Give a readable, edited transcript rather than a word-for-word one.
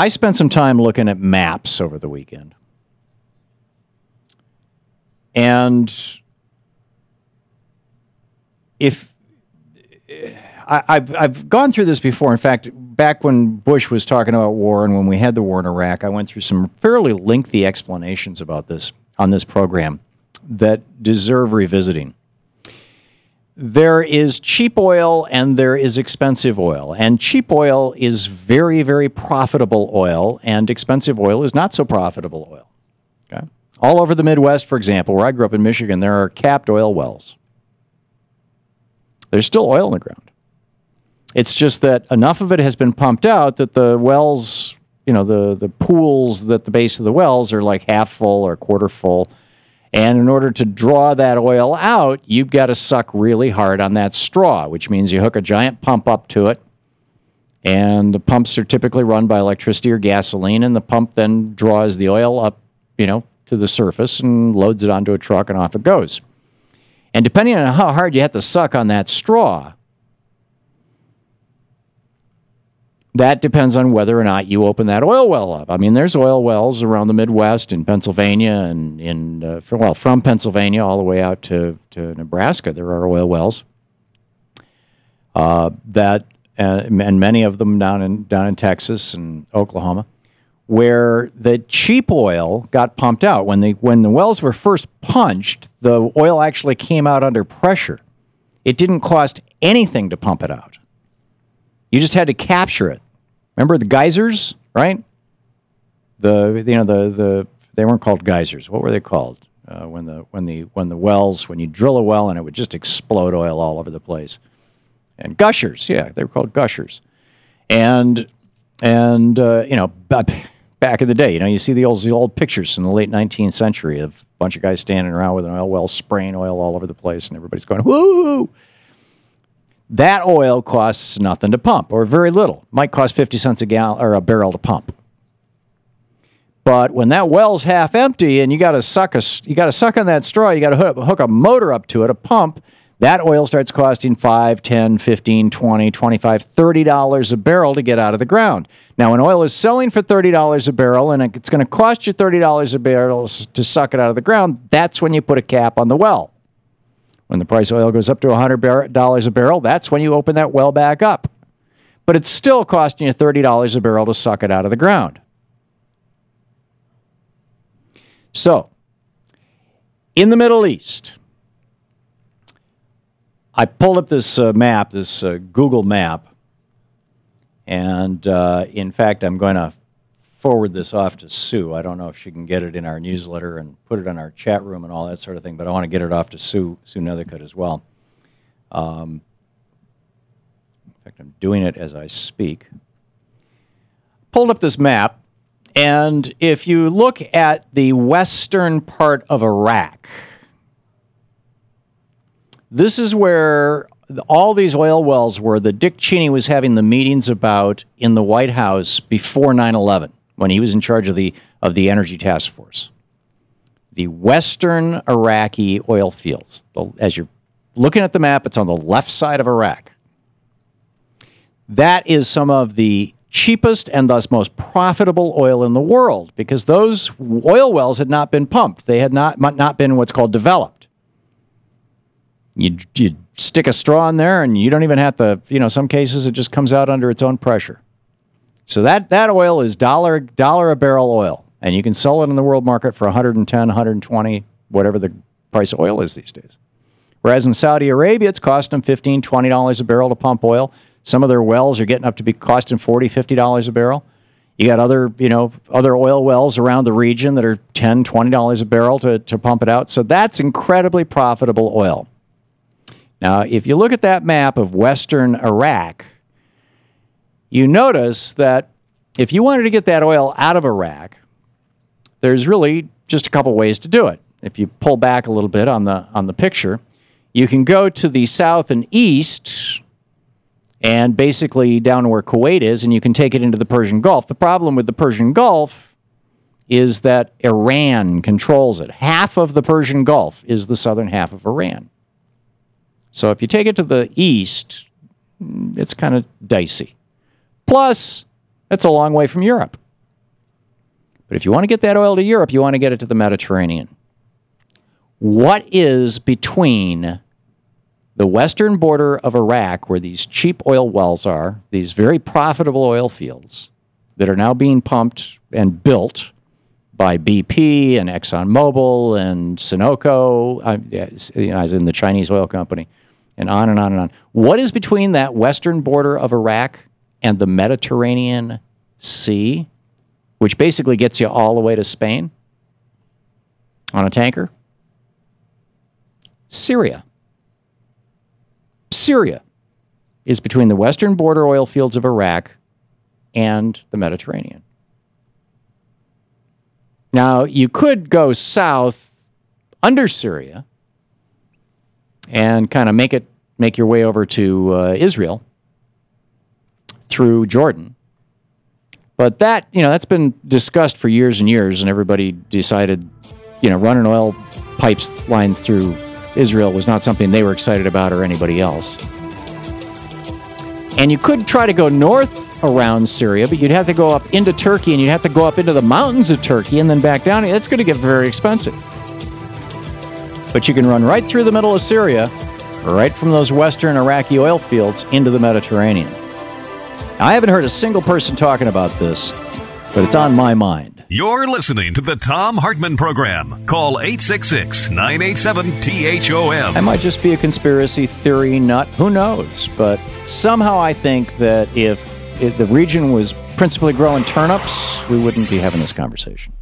I spent some time looking at maps over the weekend. And if I've gone through this before. In fact, back when Bush was talking about war and when we had the war in Iraq, I went through some fairly lengthy explanations about this on this program that deserve revisiting. There is cheap oil and there is expensive oil. And cheap oil is very, very profitable oil, and expensive oil is not so profitable oil. Okay? All over the Midwest, for example, where I grew up in Michigan, there are capped oil wells. There's still oil in the ground. It's just that enough of it has been pumped out that the wells, you know, the pools at the base of the wells are like half full or quarter full. And in order to draw that oil out, you've got to suck really hard on that straw, which means you hook a giant pump up to it. And the pumps are typically run by electricity or gasoline, and the pump then draws the oil up, you know, to the surface and loads it onto a truck, and off it goes. And depending on how hard you have to suck on that straw, that depends on whether or not you open that oil well up. I mean, there's oil wells around the Midwest, in Pennsylvania, and from Pennsylvania all the way out to Nebraska, there are oil wells and many of them down in Texas and Oklahoma, where the cheap oil got pumped out. When the wells were first punched, the oil actually came out under pressure. It didn't cost anything to pump it out. You just had to capture it. Remember the geysers, right? They weren't called geysers. What were they called? When you drill a well and it would just explode oil all over the place. And gushers, yeah, they were called gushers. And back in the day, you see the old pictures from the late 19th century of a bunch of guys standing around with an oil well spraying oil all over the place, and everybody's going, woo! That oil costs nothing to pump, or very little. Might cost 50 cents a gallon or a barrel to pump. But when that well's half empty and you got to suck on that straw, you got to hook a motor up to it, a pump, that oil starts costing $5, $10, $15, $20, $25, $30 a barrel to get out of the ground. Now, when oil is selling for $30 a barrel and it's going to cost you $30 a barrel to suck it out of the ground, that's when you put a cap on the well. When the price of oil goes up to $100 a barrel, that's when you open that well back up. But it's still costing you $30 a barrel to suck it out of the ground. So, in the Middle East, I pulled up this map, this Google map, and in fact, I'm going to forward this off to Sue. I don't know if she can get it in our newsletter and put it on our chat room and all that sort of thing, but I want to get it off to Sue Nethercutt as well. In fact, I'm doing it as I speak. Pulled up this map, and if you look at the western part of Iraq, this is where all these oil wells were that Dick Cheney was having the meetings about in the White House before 9/11, when he was in charge of the Energy Task Force. The western Iraqi oil fields. As you're looking at the map, it's on the left side of Iraq. That is some of the cheapest and thus most profitable oil in the world, because those oil wells had not been pumped. They had not been what's called developed. You stick a straw in there, and you don't even have to, some cases it just comes out under its own pressure. So that oil is $1 a barrel oil, and you can sell it in the world market for $110, $120, whatever the price of oil is these days. Whereas in Saudi Arabia, it's costing them $15, $20 a barrel to pump oil. Some of their wells are getting up to be costing $40, $50 a barrel. You got other oil wells around the region that are $10, $20 a barrel to pump it out. So that's incredibly profitable oil. Now, if you look at that map of western Iraq, you notice that if you wanted to get that oil out of Iraq, there's really just a couple ways to do it. If you pull back a little bit on the picture, you can go to the south and east and basically down where Kuwait is, and you can take it into the Persian Gulf. The problem with the Persian Gulf is that Iran controls it. Half of the Persian Gulf is the southern half of Iran. So if you take it to the east, it's kind of dicey. Plus, it's a long way from Europe. But if you want to get that oil to Europe, you want to get it to the Mediterranean. What is between the western border of Iraq, where these cheap oil wells are, these very profitable oil fields that are now being pumped and built by BP and ExxonMobil and Sunoco, as in the Chinese oil company, and on and on and on. What is between that western border of Iraq and the Mediterranean Sea, which basically gets you all the way to Spain on a tanker? Syria. Syria is between the western border oil fields of Iraq and the Mediterranean. Now, you could go south under Syria and kind of make your way over to Israel through Jordan. But that's been discussed for years and years, and everybody decided, running oil pipes lines through Israel was not something they were excited about or anybody else. And you could try to go north around Syria, but you'd have to go up into Turkey, and you'd have to go up into the mountains of Turkey and then back down. That's going to get very expensive. But you can run right through the middle of Syria, right from those western Iraqi oil fields into the Mediterranean. Now, I haven't heard a single person talking about this, but it's on my mind. You're listening to the Thom Hartmann Program. Call 866-987-THOM. I might just be a conspiracy theory nut. Who knows? But somehow I think that if the region was principally growing turnips, we wouldn't be having this conversation.